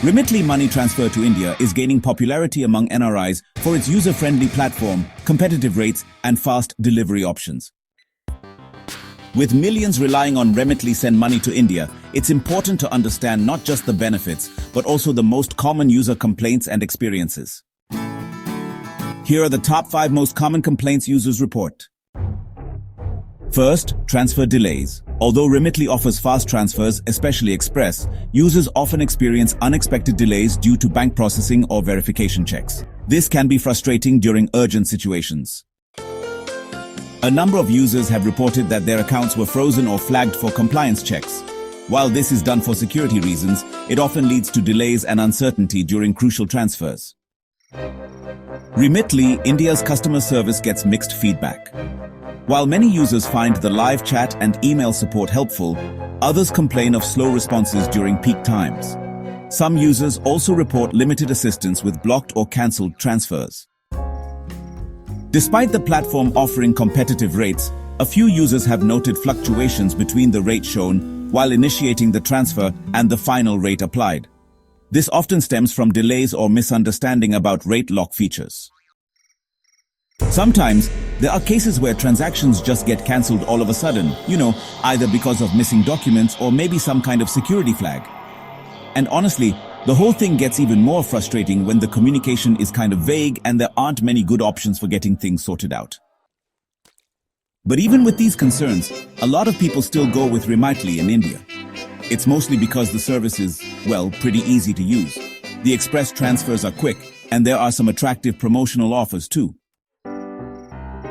Remitly Money Transfer to India is gaining popularity among NRIs for its user-friendly platform, competitive rates, and fast delivery options. With millions relying on Remitly send money to India, it's important to understand not just the benefits, but also the most common user complaints and experiences. Here are the top 5 most common complaints users report. First, transfer delays. Although Remitly offers fast transfers, especially express, users often experience unexpected delays due to bank processing or verification checks. This can be frustrating during urgent situations. A number of users have reported that their accounts were frozen or flagged for compliance checks. While this is done for security reasons, it often leads to delays and uncertainty during crucial transfers. Remitly India's customer service gets mixed feedback. While many users find the live chat and email support helpful, others complain of slow responses during peak times. Some users also report limited assistance with blocked or cancelled transfers. Despite the platform offering competitive rates, a few users have noted fluctuations between the rate shown while initiating the transfer and the final rate applied. This often stems from delays or misunderstanding about rate lock features. Sometimes, there are cases where transactions just get cancelled all of a sudden, either because of missing documents or maybe some kind of security flag. And honestly, the whole thing gets even more frustrating when the communication is kind of vague and there aren't many good options for getting things sorted out. But even with these concerns, a lot of people still go with Remitly in India. It's mostly because the service is, pretty easy to use. The express transfers are quick, and there are some attractive promotional offers too.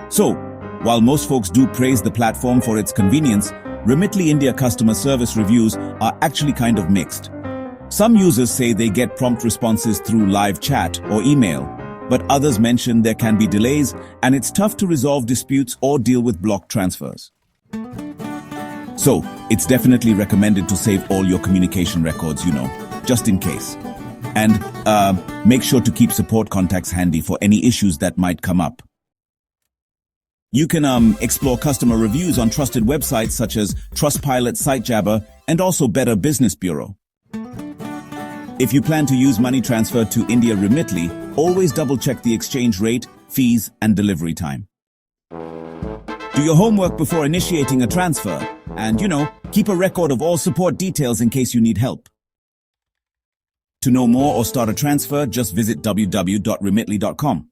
So, while most folks do praise the platform for its convenience, Remitly India customer service reviews are actually kind of mixed. Some users say they get prompt responses through live chat or email, but others mention there can be delays and it's tough to resolve disputes or deal with blocked transfers. So, it's definitely recommended to save all your communication records, just in case. And make sure to keep support contacts handy for any issues that might come up. You can explore customer reviews on trusted websites such as Trustpilot, SiteJabber, and also Better Business Bureau. If you plan to use money transfer to India Remitly, always double-check the exchange rate, fees, and delivery time. Do your homework before initiating a transfer, and keep a record of all support details in case you need help. To know more or start a transfer, just visit www.remitly.com.